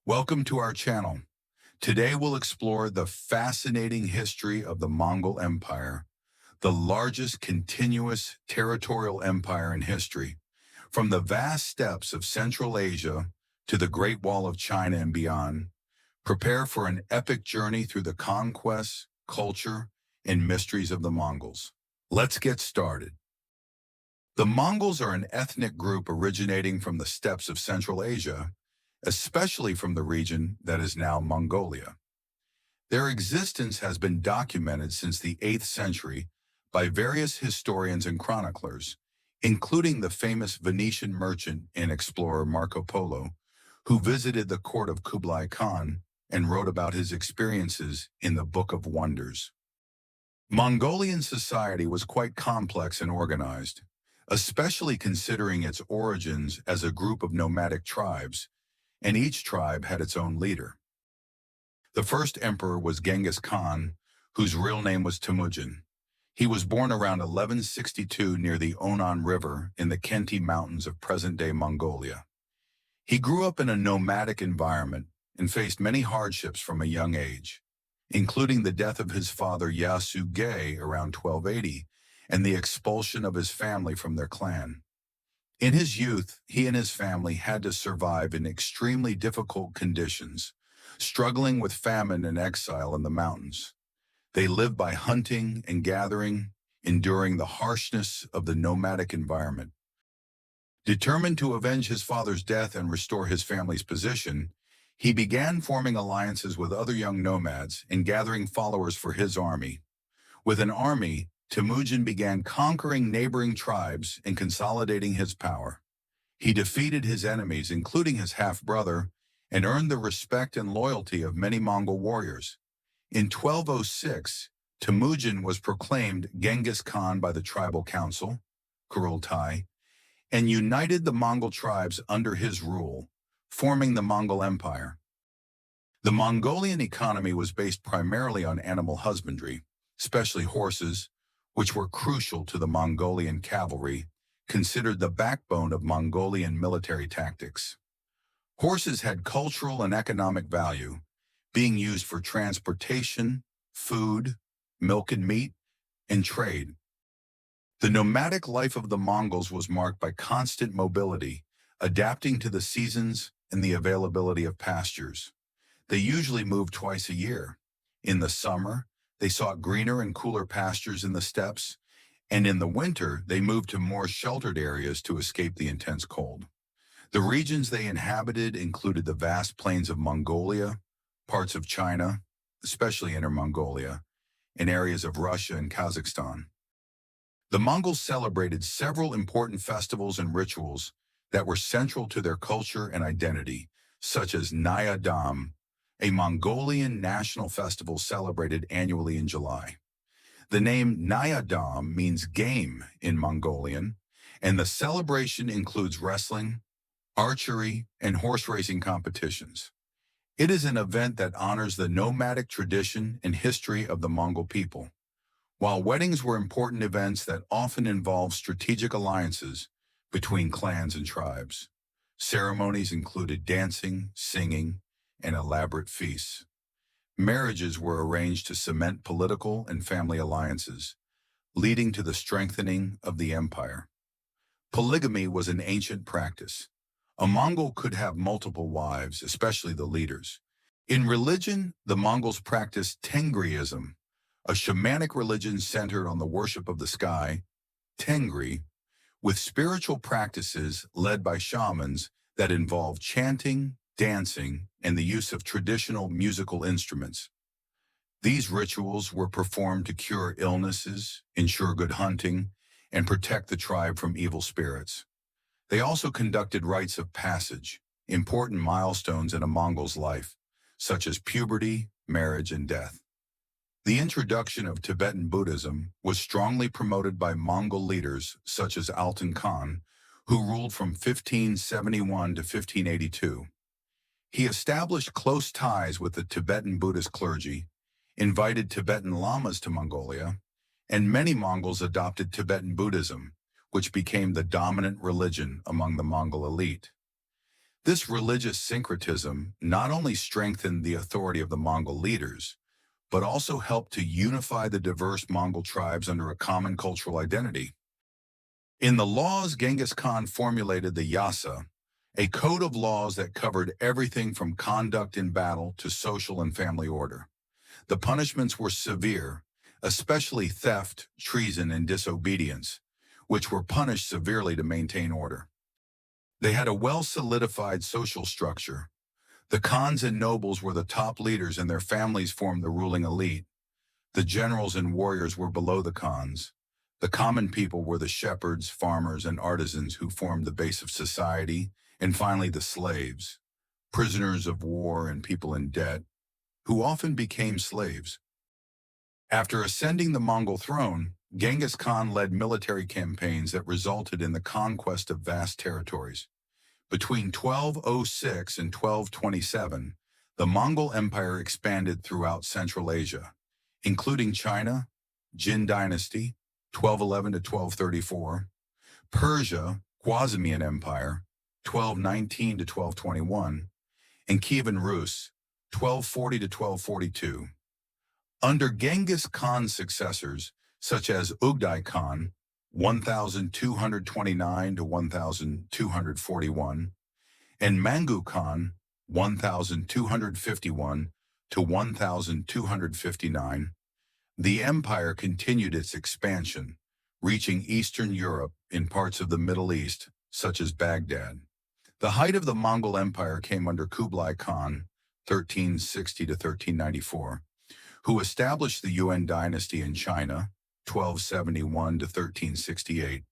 Welcome to our channel. Today we'll explore the fascinating history of the Mongol Empire, the largest continuous territorial empire in history. From the vast steppes of Central Asia to the Great Wall of China and beyond, prepare for an epic journey through the conquests, culture, and mysteries of the Mongols. Let's get started. The Mongols are an ethnic group originating from the steppes of Central Asia, especially from the region that is now Mongolia. Their existence has been documented since the 8th century by various historians and chroniclers, including the famous Venetian merchant and explorer Marco Polo, who visited the court of Kublai Khan and wrote about his experiences in the Book of Wonders. Mongolian society was quite complex and organized, especially considering its origins as a group of nomadic tribes, and each tribe had its own leader. The first emperor was Genghis Khan, whose real name was Temujin. He was born around 1162 near the Onon River in the Khenti Mountains of present-day Mongolia. He grew up in a nomadic environment and faced many hardships from a young age, including the death of his father Yasuge around 1280 and the expulsion of his family from their clan. In his youth, he and his family had to survive in extremely difficult conditions, struggling with famine and exile in the mountains. They lived by hunting and gathering, enduring the harshness of the nomadic environment. Determined to avenge his father's death and restore his family's position, he began forming alliances with other young nomads and gathering followers for his army. With an army, Temujin began conquering neighboring tribes and consolidating his power. He defeated his enemies, including his half-brother, and earned the respect and loyalty of many Mongol warriors. In 1206, Temujin was proclaimed Genghis Khan by the tribal council, Kurultai, and united the Mongol tribes under his rule, forming the Mongol Empire. The Mongolian economy was based primarily on animal husbandry, especially horses, which were crucial to the Mongolian cavalry, considered the backbone of Mongolian military tactics. Horses had cultural and economic value, being used for transportation, food, milk and meat, and trade. The nomadic life of the Mongols was marked by constant mobility, adapting to the seasons and the availability of pastures. They usually moved twice a year. In the summer, they sought greener and cooler pastures in the steppes, and in the winter, they moved to more sheltered areas to escape the intense cold. The regions they inhabited included the vast plains of Mongolia, parts of China, especially Inner Mongolia, and areas of Russia and Kazakhstan. The Mongols celebrated several important festivals and rituals that were central to their culture and identity, such as Naya Dam, a Mongolian national festival celebrated annually in July. The name Naya Dam means game in Mongolian, and the celebration includes wrestling, archery, and horse racing competitions. It is an event that honors the nomadic tradition and history of the Mongol people. While weddings were important events that often involved strategic alliances between clans and tribes, ceremonies included dancing, singing, and elaborate feasts. Marriages were arranged to cement political and family alliances, leading to the strengthening of the empire. Polygamy was an ancient practice. A Mongol could have multiple wives, especially the leaders. In religion, the Mongols practiced Tengriism, a shamanic religion centered on the worship of the sky, Tengri, with spiritual practices led by shamans that involved chanting, dancing, and the use of traditional musical instruments. These rituals were performed to cure illnesses, ensure good hunting, and protect the tribe from evil spirits. They also conducted rites of passage, important milestones in a Mongol's life, such as puberty, marriage, and death. The introduction of Tibetan Buddhism was strongly promoted by Mongol leaders such as Altan Khan, who ruled from 1571 to 1582. He established close ties with the Tibetan Buddhist clergy, invited Tibetan lamas to Mongolia, and many Mongols adopted Tibetan Buddhism, which became the dominant religion among the Mongol elite. This religious syncretism not only strengthened the authority of the Mongol leaders, but also helped to unify the diverse Mongol tribes under a common cultural identity. In the laws, Genghis Khan formulated the Yasa, a code of laws that covered everything from conduct in battle to social and family order. The punishments were severe, especially theft, treason, and disobedience, which were punished severely to maintain order. They had a well-solidified social structure. The khans and nobles were the top leaders and their families formed the ruling elite. The generals and warriors were below the khans. The common people were the shepherds, farmers, and artisans who formed the base of society, and finally the slaves, prisoners of war and people in debt, who often became slaves. After ascending the Mongol throne, Genghis Khan led military campaigns that resulted in the conquest of vast territories. Between 1206 and 1227, the Mongol Empire expanded throughout Central Asia, including China, Jin Dynasty, 1211 to 1234, Persia, Khwarezmian Empire, 1219 to 1221, and Kievan Rus, 1240 to 1242. Under Genghis Khan's successors, such as Ughdai Khan, 1229 to 1241, and Mangu Khan, 1251 to 1259, the empire continued its expansion, reaching Eastern Europe in parts of the Middle East, such as Baghdad. The height of the Mongol Empire came under Kublai Khan, 1360 to 1394, who established the Yuan dynasty in China, 1271 to 1368,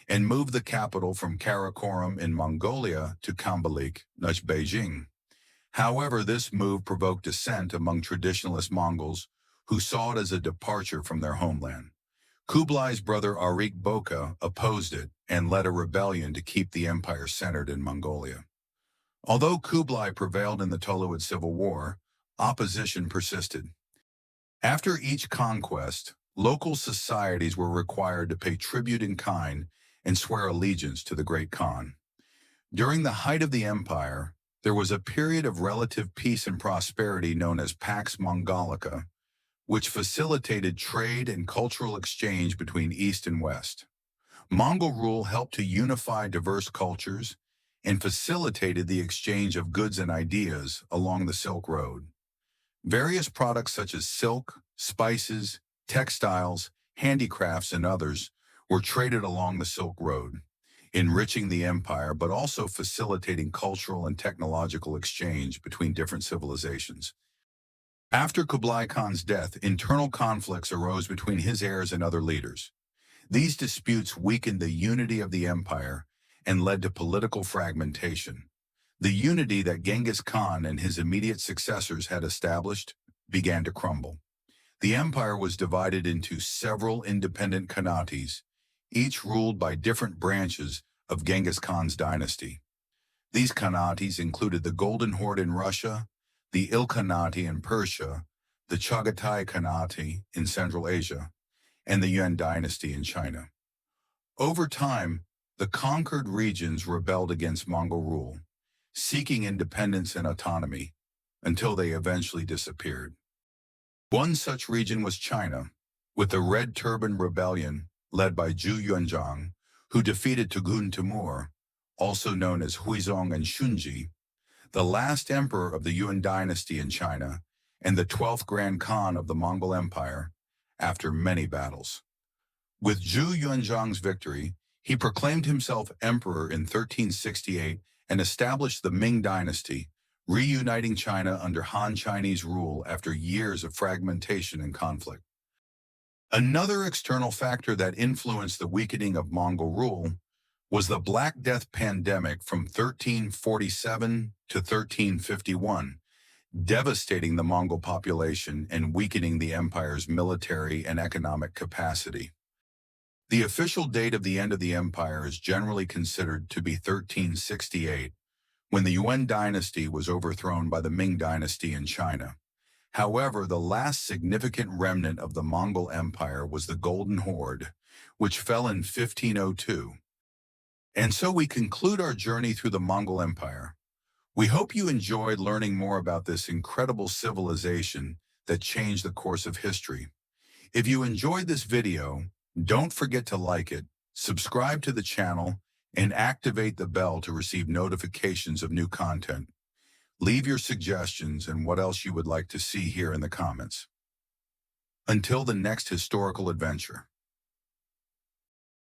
and moved the capital from Karakorum in Mongolia to Kambalik, now Beijing. However, this move provoked dissent among traditionalist Mongols who saw it as a departure from their homeland. Kublai's brother Arik Boka opposed it and led a rebellion to keep the empire centered in Mongolia. Although Kublai prevailed in the Toluid Civil War, opposition persisted. After each conquest, local societies were required to pay tribute in kind and swear allegiance to the Great Khan. During the height of the empire, there was a period of relative peace and prosperity known as Pax Mongolica, which facilitated trade and cultural exchange between East and West. Mongol rule helped to unify diverse cultures and facilitated the exchange of goods and ideas along the Silk Road. Various products such as silk, spices, textiles, handicrafts, and others were traded along the Silk Road, enriching the empire but also facilitating cultural and technological exchange between different civilizations. After Kublai Khan's death, internal conflicts arose between his heirs and other leaders. These disputes weakened the unity of the empire and led to political fragmentation. The unity that Genghis Khan and his immediate successors had established began to crumble. The empire was divided into several independent khanates, each ruled by different branches of Genghis Khan's dynasty. These khanates included the Golden Horde in Russia, the Ilkhanate in Persia, the Chagatai Khanate in Central Asia, and the Yuan dynasty in China. Over time, the conquered regions rebelled against Mongol rule, seeking independence and autonomy, until they eventually disappeared. One such region was China, with the Red Turban Rebellion led by Zhu Yuanzhang, who defeated Tugun Timur, also known as Huizong and Shunji, the last emperor of the Yuan dynasty in China and the 12th Grand Khan of the Mongol Empire, after many battles. With Zhu Yuanzhang's victory, he proclaimed himself emperor in 1368 and established the Ming dynasty, reuniting China under Han Chinese rule after years of fragmentation and conflict. Another external factor that influenced the weakening of Mongol rule was the Black Death pandemic from 1347 to 1351, devastating the Mongol population and weakening the empire's military and economic capacity. The official date of the end of the empire is generally considered to be 1368, when the Yuan dynasty was overthrown by the Ming dynasty in China. However, the last significant remnant of the Mongol Empire was the Golden Horde, which fell in 1502. And so we conclude our journey through the Mongol Empire. We hope you enjoyed learning more about this incredible civilization that changed the course of history. If you enjoyed this video, don't forget to like it, subscribe to the channel, and activate the bell to receive notifications of new content. Leave your suggestions and what else you would like to see here in the comments. Until the next historical adventure.